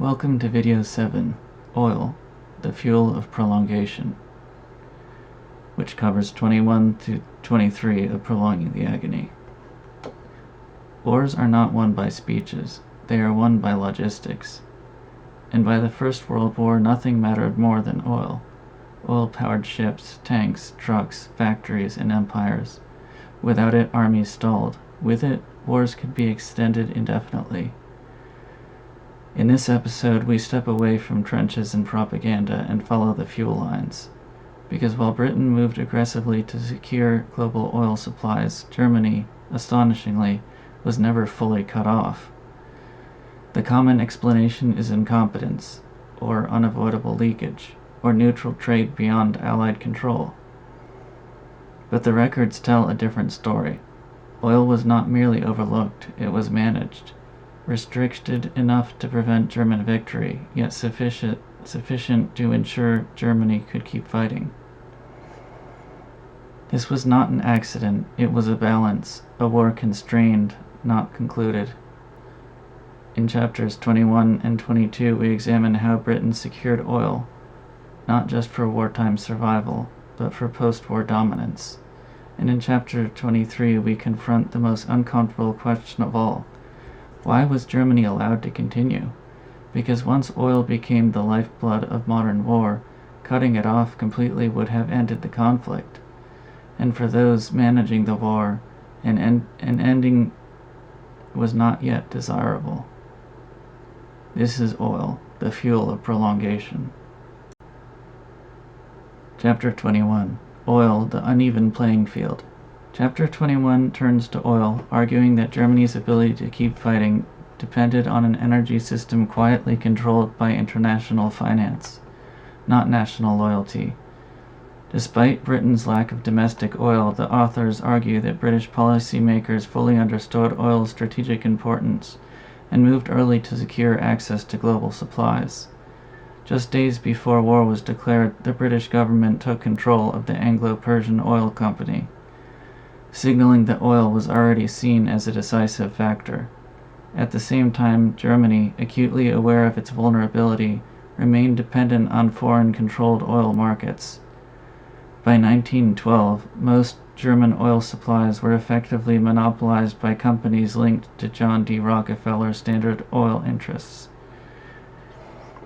Welcome to Video 7, Oil, the Fuel of Prolongation, which covers 21 to 23 of Prolonging the Agony. Wars are not won by speeches, they are won by logistics. And by the First World War nothing mattered more than oil. Oil-powered ships, tanks, trucks, factories, and empires. Without it, armies stalled. With it, wars could be extended indefinitely. In this episode, we step away from trenches and propaganda and follow the fuel lines. Because while Britain moved aggressively to secure global oil supplies, Germany, astonishingly, was never fully cut off. The common explanation is incompetence, or unavoidable leakage, or neutral trade beyond Allied control. But the records tell a different story. Oil was not merely overlooked, it was managed. Restricted enough to prevent German victory, yet sufficient to ensure Germany could keep fighting. This was not an accident, it was a balance, a war constrained, not concluded. In chapters 21 and 22 we examine how Britain secured oil, not just for wartime survival, but for post-war dominance. And in chapter 23 we confront the most uncomfortable question of all. Why was Germany allowed to continue? Because once oil became the lifeblood of modern war, cutting it off completely would have ended the conflict. And for those managing the war, an ending was not yet desirable. This is oil, the fuel of prolongation. Chapter 21. Oil, the uneven playing field. Chapter 21 turns to oil, arguing that Germany's ability to keep fighting depended on an energy system quietly controlled by international finance, not national loyalty. Despite Britain's lack of domestic oil, the authors argue that British policymakers fully understood oil's strategic importance and moved early to secure access to global supplies. Just days before war was declared, the British government took control of the Anglo-Persian Oil Company, signaling that oil was already seen as a decisive factor. At the same time, Germany, acutely aware of its vulnerability, remained dependent on foreign-controlled oil markets. By 1912, most German oil supplies were effectively monopolized by companies linked to John D. Rockefeller's Standard Oil interests.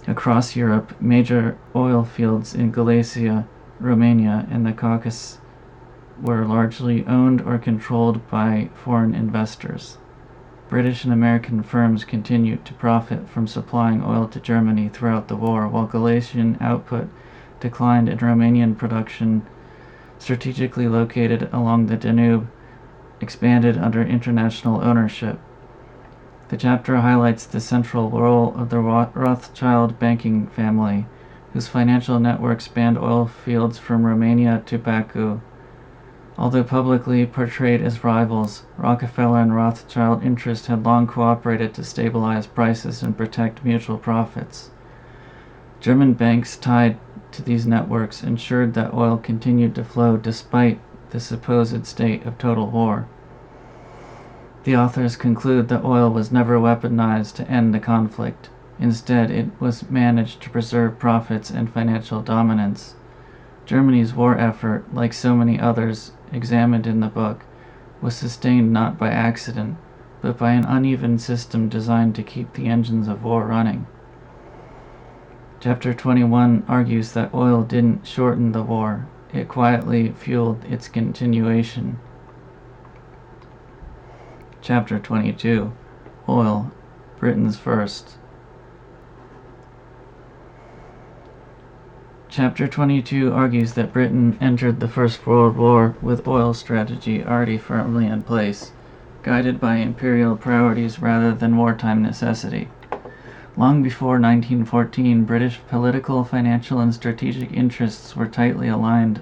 Across Europe, major oil fields in Galicia, Romania, and the Caucasus were largely owned or controlled by foreign investors. British and American firms continued to profit from supplying oil to Germany throughout the war, while Galician output declined and Romanian production, strategically located along the Danube, expanded under international ownership. The chapter highlights the central role of the Rothschild banking family, whose financial network spanned oil fields from Romania to Baku. Although publicly portrayed as rivals, Rockefeller and Rothschild interests had long cooperated to stabilize prices and protect mutual profits. German banks tied to these networks ensured that oil continued to flow despite the supposed state of total war. The authors conclude that oil was never weaponized to end the conflict. Instead, it was managed to preserve profits and financial dominance. Germany's war effort, like so many others examined in the book, was sustained not by accident, but by an uneven system designed to keep the engines of war running. Chapter 21 argues that oil didn't shorten the war, it quietly fueled its continuation. Chapter 22. Oil, Britain's first. Chapter 22 argues that Britain entered the First World War with oil strategy already firmly in place, guided by imperial priorities rather than wartime necessity. Long before 1914, British political, financial, and strategic interests were tightly aligned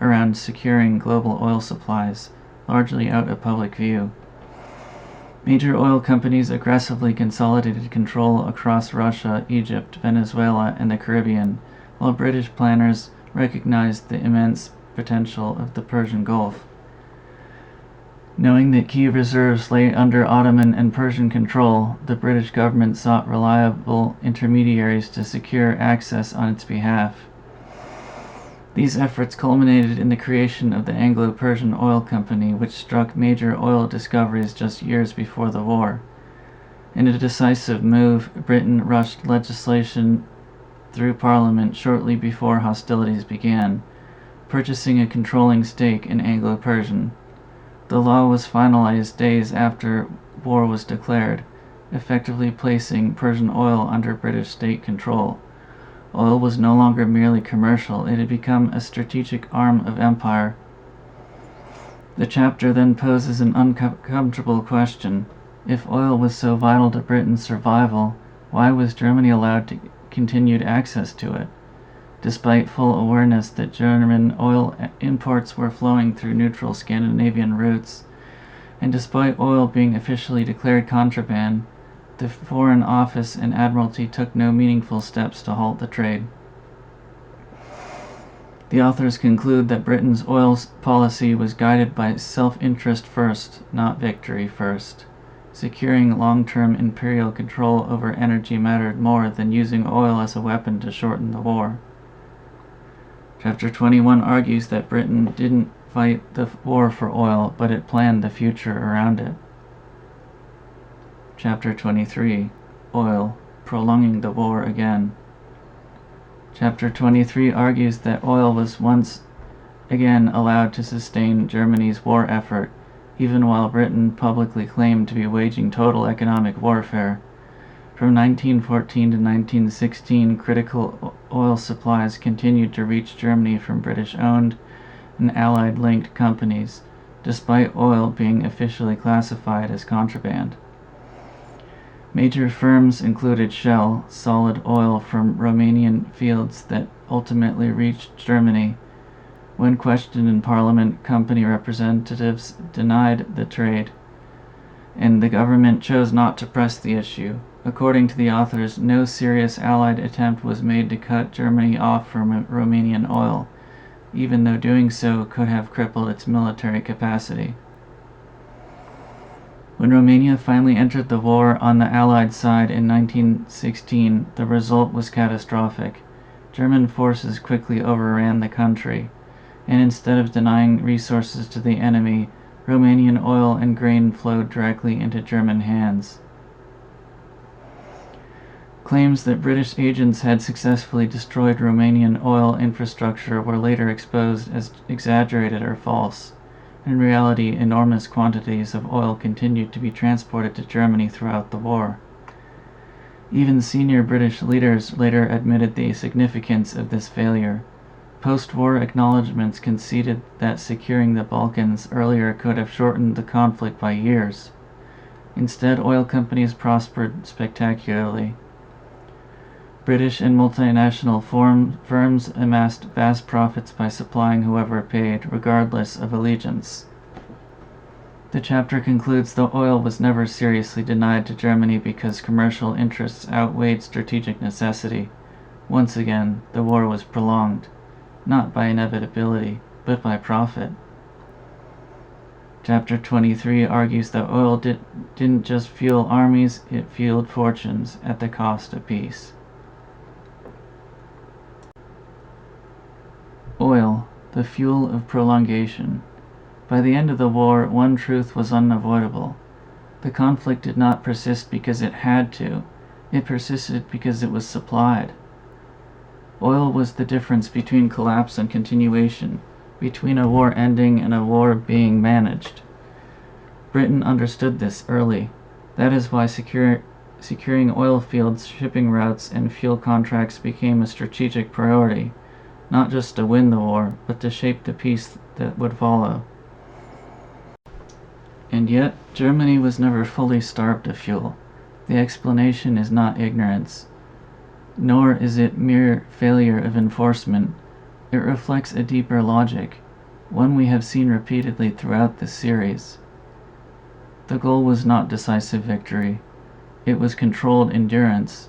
around securing global oil supplies, largely out of public view. Major oil companies aggressively consolidated control across Russia, Egypt, Venezuela, and the Caribbean, while British planners recognized the immense potential of the Persian Gulf. Knowing that key reserves lay under Ottoman and Persian control, the British government sought reliable intermediaries to secure access on its behalf. These efforts culminated in the creation of the Anglo-Persian Oil Company, which struck major oil discoveries just years before the war. In a decisive move, Britain rushed legislation through Parliament shortly before hostilities began, purchasing a controlling stake in Anglo-Persian. The law was finalized days after war was declared, effectively placing Persian oil under British state control. Oil was no longer merely commercial, it had become a strategic arm of empire. The chapter then poses an uncomfortable question. If oil was so vital to Britain's survival, why was Germany allowed continued access to it? Despite full awareness that German oil imports were flowing through neutral Scandinavian routes, and despite oil being officially declared contraband, the Foreign Office and Admiralty took no meaningful steps to halt the trade. The authors conclude that Britain's oil policy was guided by self-interest first, not victory first. Securing long-term imperial control over energy mattered more than using oil as a weapon to shorten the war. Chapter 21 argues that Britain didn't fight the war for oil, but it planned the future around it. Chapter 23, Oil, Prolonging the War Again. Chapter 23 argues that oil was once again allowed to sustain Germany's war effort, even while Britain publicly claimed to be waging total economic warfare. From 1914 to 1916, critical oil supplies continued to reach Germany from British-owned and Allied-linked companies, despite oil being officially classified as contraband. Major firms included Shell, solid oil from Romanian fields that ultimately reached Germany. When questioned in Parliament, company representatives denied the trade, and the government chose not to press the issue. According to the authors, no serious Allied attempt was made to cut Germany off from Romanian oil, even though doing so could have crippled its military capacity. When Romania finally entered the war on the Allied side in 1916, the result was catastrophic. German forces quickly overran the country, and instead of denying resources to the enemy, Romanian oil and grain flowed directly into German hands. Claims that British agents had successfully destroyed Romanian oil infrastructure were later exposed as exaggerated or false. In reality, enormous quantities of oil continued to be transported to Germany throughout the war. Even senior British leaders later admitted the significance of this failure. Post-war acknowledgments conceded that securing the Balkans earlier could have shortened the conflict by years. Instead, oil companies prospered spectacularly. British and multinational firms amassed vast profits by supplying whoever paid, regardless of allegiance. The chapter concludes that oil was never seriously denied to Germany because commercial interests outweighed strategic necessity. Once again, the war was prolonged, not by inevitability, but by profit. Chapter 23 argues that oil didn't just fuel armies, it fueled fortunes at the cost of peace. Oil, the fuel of prolongation. By the end of the war, one truth was unavoidable. The conflict did not persist because it had to. It persisted because it was supplied. Oil was the difference between collapse and continuation, between a war ending and a war being managed. Britain understood this early. That is why securing oil fields, shipping routes, and fuel contracts became a strategic priority, not just to win the war, but to shape the peace that would follow. And yet, Germany was never fully starved of fuel. The explanation is not ignorance, nor is it mere failure of enforcement. It reflects a deeper logic, one we have seen repeatedly throughout this series. The goal was not decisive victory. It was controlled endurance,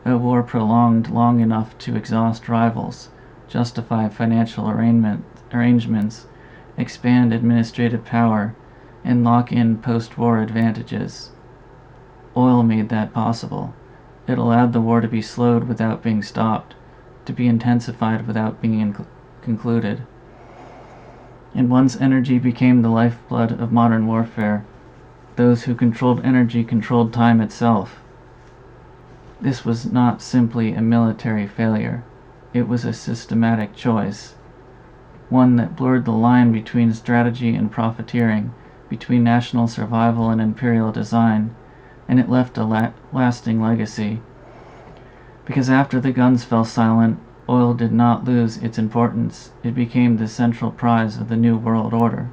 a war prolonged long enough to exhaust rivals, justify financial arrangements, expand administrative power, and lock in post-war advantages. Oil made that possible. It allowed the war to be slowed without being stopped, to be intensified without being concluded. And once energy became the lifeblood of modern warfare, those who controlled energy controlled time itself. This was not simply a military failure. It was a systematic choice, one that blurred the line between strategy and profiteering, between national survival and imperial design, and it left a lasting legacy. Because after the guns fell silent, oil did not lose its importance. It became the central prize of the New World Order.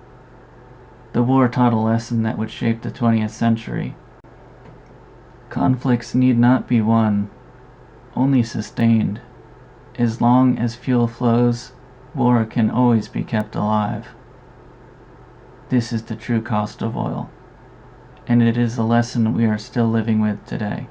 The war taught a lesson that would shape the 20th century. Conflicts need not be won, only sustained. As long as fuel flows, war can always be kept alive. This is the true cost of oil, and it is a lesson we are still living with today.